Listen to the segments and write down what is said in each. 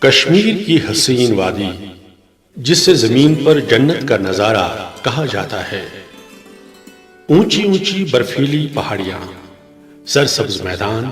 कश्मीर की हसीन वादी, जिसे जमीन पर जन्नत का नजारा कहा जाता है। ऊंची ऊंची बर्फीली पहाड़ियां, सरसब्ज मैदान,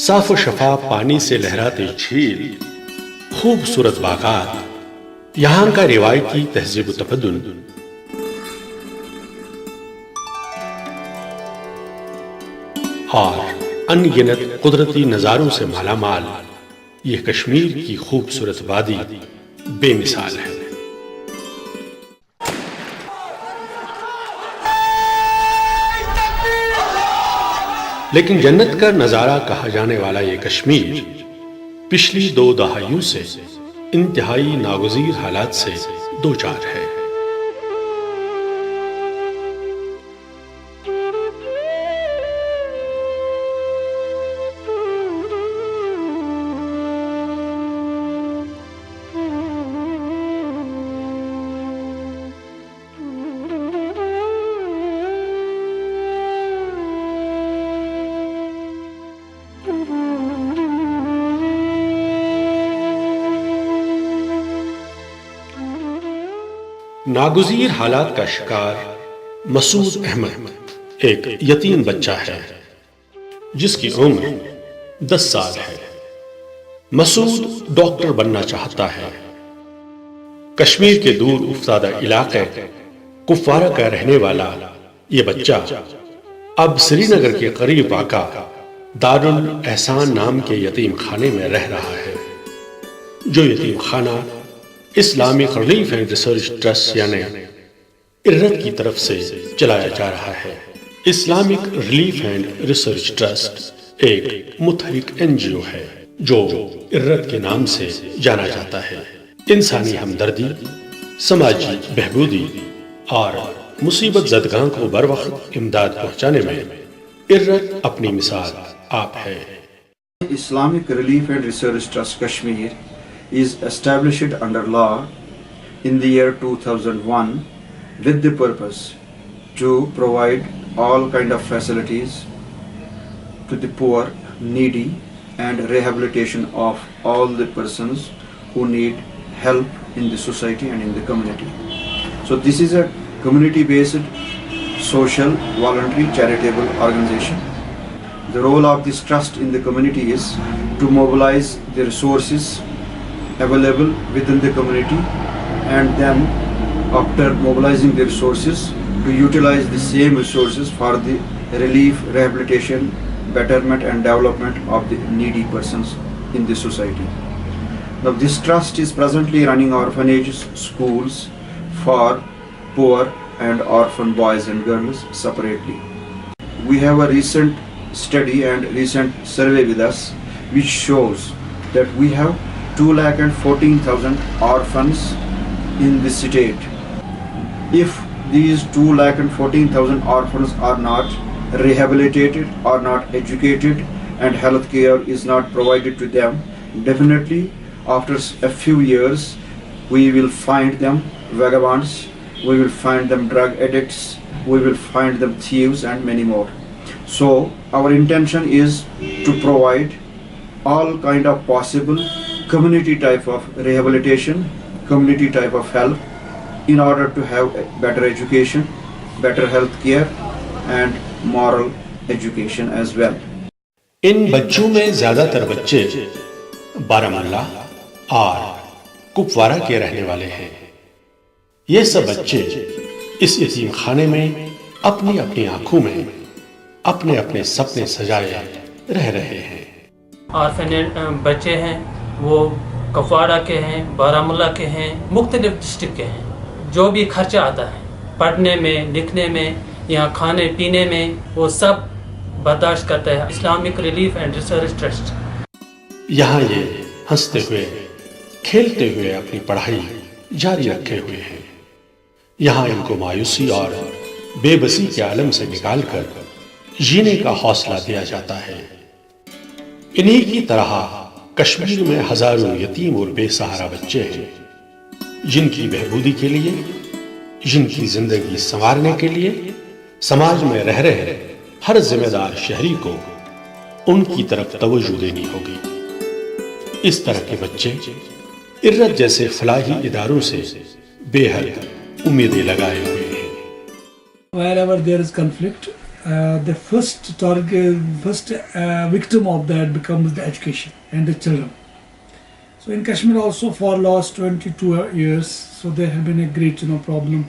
साफ शफाफ पानी से लहराते झील, खूबसूरत बागात, यहां का रिवायती तहजीब तमद्दुन। और अनगिनत कुदरती नजारों से मालामाल यह कश्मीर की खूबसूरत वादी बेमिसाल है। लेकिन जन्नत का नजारा कहा जाने वाला यह कश्मीर पिछली 2 दहाइयों से इंतहाई नागुज़ीर हालात से दो चार है। नागुज़ीर हालात का शिकार मसूद अहमद एक यतीम बच्चा है, जिसकी उम्र 10 साल है। मसूद डॉक्टर बनना चाहता है। कश्मीर के दूर उफ्तादा इलाके कुपवारा का रहने वाला यह बच्चा अब श्रीनगर के करीब वाक़ा दारुल एहसान नाम के यतीम खाने में रह रहा है, जो यतीम खाना Islamic relief and research trust यानी इर्रत की तरफ से चलाया जा रहा है। Islamic relief and research trust एक मुतहरिक एनजीओ है जो इर्रत के नाम से जाना जाता है। इंसानी हमदर्दी, समाजी बहबूदी और मुसीबत ज़दगां को बर वक्त इमदाद पहुंचाने में इर्रत अपनी मिसाल आप है। Islamic Relief and Research Trust Kashmir is established under law in the year 2001 with the purpose to provide all kind of facilities to the poor, needy and rehabilitation of all the persons who need help in the society and in the community. So this is a community based social voluntary charitable organization. The role of this trust in the community is to mobilize the resources available within the community, and then after mobilizing the resources to utilize the same resources for the relief, rehabilitation, betterment and development of the needy persons in the society. Now this trust is presently running orphanages, schools for poor and orphan boys and girls separately. We have a recent study and recent survey with us which shows that we have 2,14,000 orphans in the state. If these 2,14,000 orphans are not rehabilitated, are not educated, and health care is not provided to them, definitely after a few years we will find them vagabonds, we will find them drug addicts, we will find them thieves and many more. So our intention is to provide all kind of possible community type of rehabilitation, community type of help in order to have a better education, better health care and moral education as well. इन बच्चों में ज्यादातर बच्चे बारामुल्ला और कुपवारा के रहने वाले हैं। ये सब बच्चे इस यतीम खाने में अपनी अपनी आंखों में अपने अपने सपने सजाए रह रहे हैं। ऑर्फनेज बच्चे हैं, वो कुपवारा के हैं, बारामुल्ला के हैं, मुख्तलिफ डिस्ट्रिक्ट के हैं। जो भी खर्चा आता है पढ़ने में, लिखने में, यहाँ खाने पीने में, वो सब बर्दाश्त करता है Islamic relief and research trust. यहाँ ये हंसते हुए खेलते हुए अपनी पढ़ाई जारी रखे हुए हैं। यहाँ इनको मायूसी और बेबसी के आलम से निकालकर जीने का हौसला दिया जाता है। इन्हीं की तरह कश्मीर में हजारों यतीम और बेसहारा बच्चे हैं, जिनकी बहबूदी के लिए, जिनकी जिंदगी संवारने के लिए समाज में रह रहे हर जिम्मेदार शहरी को उनकी तरफ तवज्जो देनी होगी। इस तरह के बच्चे इर्रत जैसे फलाही इदारों से बेहद उम्मीदें लगाए हुए हैं। Wherever there is conflict, the first victim of that becomes the education and the children. So in Kashmir also for last 22 years, so there has been a great problem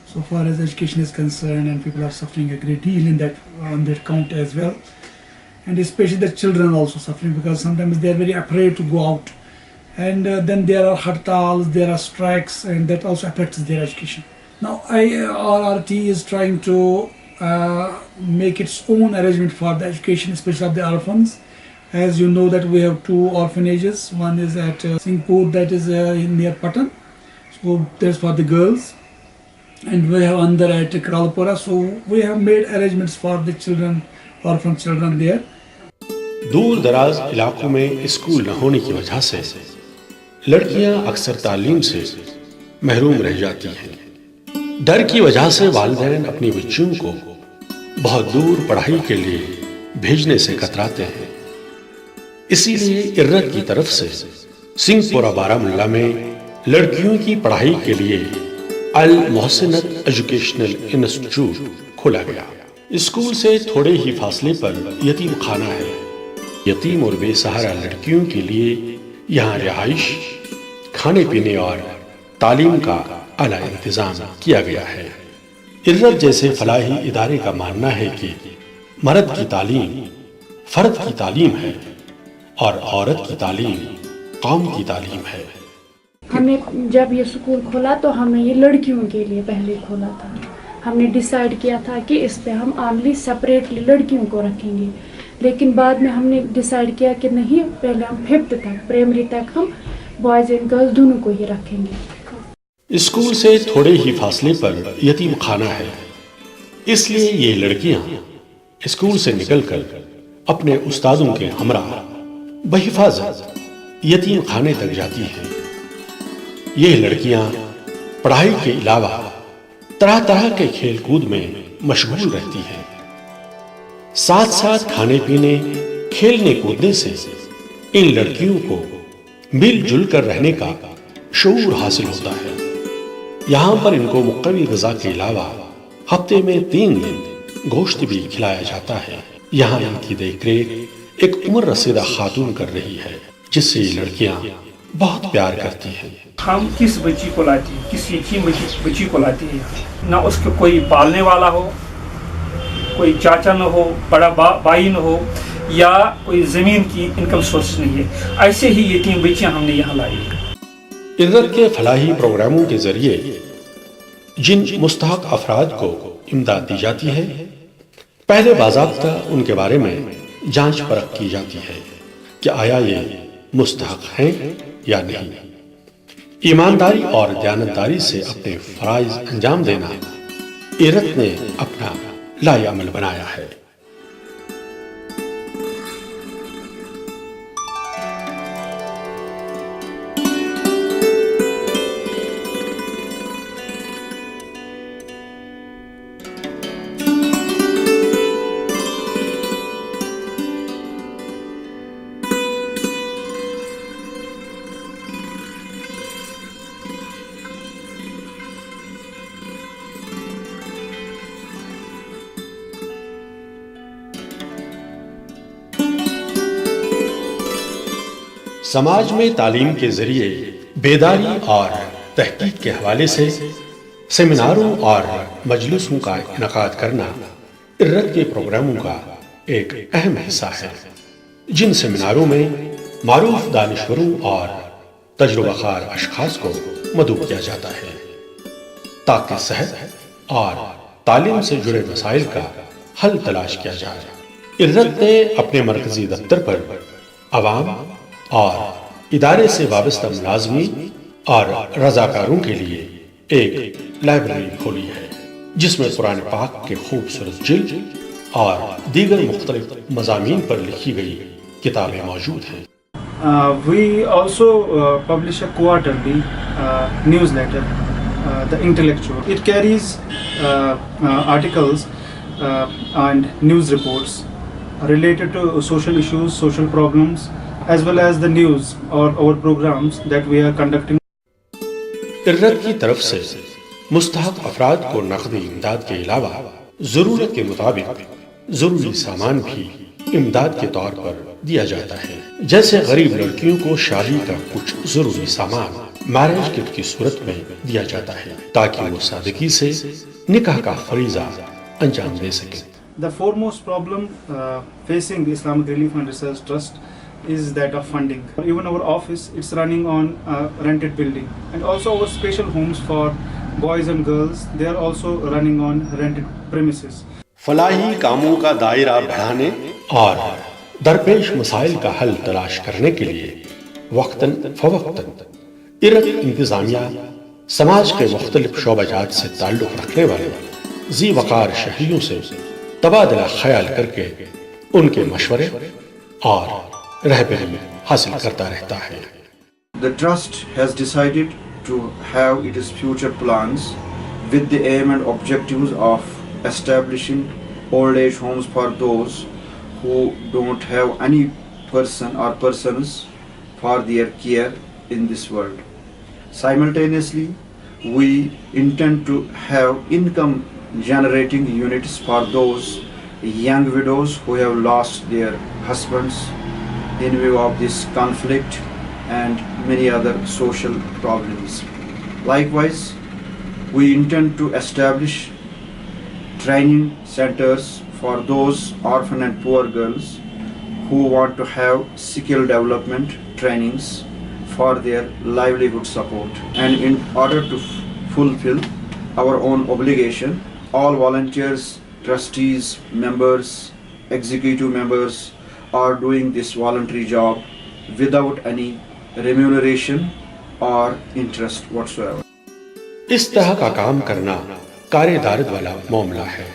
so far as education is concerned, and people are suffering a great deal in that on that count as well, and especially the children also suffering because sometimes they are very afraid to go out, and then there are hartals, there are strikes, and that also affects their education. Now RRT is trying to make its own arrangement for the education, especially of the orphans. As you know that we have 2 orphanages. One is at Singhpur, that is near Patan. So that's for the girls. And we have another at Kralpura. So we have made arrangements for the children, orphan children there. दूर दराज इलाकों में school न होने की वजह से लड़कियां अक्सर तालीम से महरूम रह जाती हैं। डर की वजह से वालिदैन अपनी बच्चियों को बहुत दूर पढ़ाई के लिए भेजने से कतराते हैं। इसीलिए इर्रत की तरफ से सिंहपुरा बारामुल्ला में लड़कियों की पढ़ाई के लिए अल मोहसिनत एजुकेशनल इंस्टीट्यूट खोला गया। स्कूल से थोड़े ही फासले पर यतीम खाना है। यतीम और बेसहारा लड़कियों के लिए यहाँ रिहाइश, खाने पीने और तालीम का आला इंतजाम किया गया है। इर्रत जैसे फलाही इदारे का मानना है कि मर्द की तालीम फर्द की तालीम है और औरत की तालीम कौम की तालीम है। हमने जब ये स्कूल खोला तो हमने ये लड़कियों के लिए पहले खोला था। हमने डिसाइड किया था कि इस पे हम ओनली सेपरेटली लड़कियों को रखेंगे, लेकिन बाद में हमने डिसाइड किया कि नहीं, पहले हम 5th तक प्राइमरी तक हम बॉयज एंड गर्ल्स दोनों को ही रखेंगे। स्कूल से थोड़े ही फासले पर यतीम खाना है, इसलिए ये लड़कियां स्कूल से निकलकर अपने उस्तादों के हमरा बहिफाजत यतीम खाने तक जाती हैं। ये लड़कियां पढ़ाई के अलावा तरह तरह के खेल कूद में मशगूल रहती हैं। साथ साथ खाने पीने, खेलने कूदने से इन लड़कियों को मिलजुल कर रहने का शऊर हासिल होता है। यहाँ पर इनको मुक़व्वी ग़िज़ा के अलावा हफ्ते में 3 दिन गोश्त भी खिलाया जाता है। यहाँ इनकी देखरेख एक उम्र रसीदा खातून कर रही है, जिससे ये लड़कियाँ बहुत प्यार करती हैं। हम किस बच्ची को लाते हैं, किस यतीम बच्ची को लाते हैं, ना उसके कोई पालने वाला हो, कोई चाचा न हो, बड़ा भाई न हो, या कोई ज़मीन की इनकम सोर्स नहीं है। ऐसे ही यतीम बच्चियाँ हमने यहाँ लाई। इर्रत के फलाही प्रोग्रामों के जरिए जिन मुस्तहक अफराद को इमदाद दी जाती है, पहले बाज़ाब्ता उनके बारे में जांच परख की जाती है कि आया ये मुस्तहक हैं या नहीं। ईमानदारी और दयानतदारी से अपने फराइज अंजाम देना इर्रत ने अपना लाएअमल बनाया है। समाज में तालीम के जरिए बेदारी और तहकीक के हवाले से सेमिनारों और मजलिसों का इनेकाद करना इर्रत के प्रोग्रामों का एक अहम हिस्सा है। जिन सेमिनारों में मारूफ दानिश्वरों और तजुर्बाकार अशखास को मदऊ किया जाता है ताकि सेहत और तालीम से जुड़े मसाइल का हल तलाश किया जाए। इर्रत ने अपने मरकजी दफ्तर पर अवाम और इदारे से वाबस्ता मुलाजमीन और रजाकारों के लिए एक लाइब्रेरी खोली है, जिसमें कुरान पाक के खूबसूरत जिल्द और दीगर मुख्तलिफ मज़ामीन पर लिखी गई किताबें मौजूद हैं। We also publish a quarterly newsletter, The Intellectual. It carries articles and news reports related to social issues, social problems, as well as the news or our programs that we are conducting. इर्रत की तरफ से मुस्तहक अफराद को नकदी इमदाद के अलावा जरूरत के मुताबिक जरूरी सामान भी इमदाद के तौर पर दिया जाता है। जैसे गरीब लड़कियों को शादी का कुछ जरूरी सामान मैरिज किट की सूरत में दिया जाता है ताकि वो सादगी से निकाह का फरीजा अंजाम दे सके। The foremost problem facing the Islamic Relief and Research Trust is that of funding. Even our office, it's running on a rented building, and also our special homes for boys and girls, they are also running on rented premises. Falahi कामों का दायरा बढ़ाने और दरपेश मसाइल का हल तलाश करने के लिए वक्तन फवक्तन इर्रत इंतजामिया समाज के मुख्तलिफ शोबाजात से ताल्लुक़ रखने वाले जी वक़ार शहरियों से तबादला ख्याल करके उनके मशवरे और रहबरी हासिल करता रहता है। The trust has decided to have its future plans with the aim and objectives of establishing old age homes for those who don't have any person or persons for their care in this world. Simultaneously, we intend to have income generating units for those young widows who have lost their husbands in view of this conflict and many other social problems. Likewise, we intend to establish training centers for those orphan and poor girls who want to have skill development trainings for their livelihood support. And in order to fulfill our own obligation, all volunteers, trustees, members, executive members are doing this voluntary job without any remuneration or interest whatsoever. इस तरह का काम करना कार्यदारद वाला मामला है,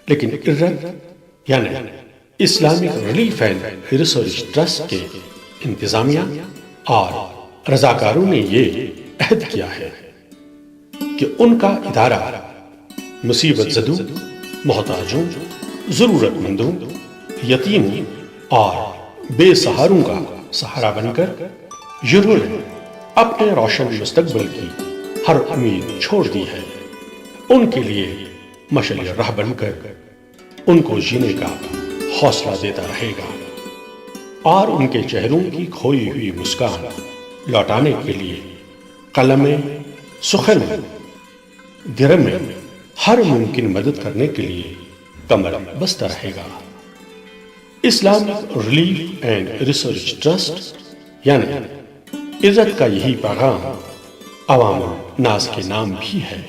लेकिन इर्रत यानी Islamic relief and research trust के इंतजामिया और रजाकारों ने ये अहद किया है कि उनका इदारा मुसीबत ज़दों, मोहताजों, ज़रूरतमंदों, यतीमों और बेसहारों का सहारा बनकर जिन्होंने अपने रोशन मुस्तकबिल की हर उम्मीद छोड़ दी है, उनके लिए मशअल राह बनकर उनको जीने का हौसला देता रहेगा और उनके चेहरों की खोई हुई मुस्कान लौटाने के लिए कलमे सुखन गिरम में हर मुमकिन मदद करने के लिए कमर बस्ता रहेगा। Islamic relief and research trust यानी इर्रत का यही पैगाम अवाम नाज के नाम भी है।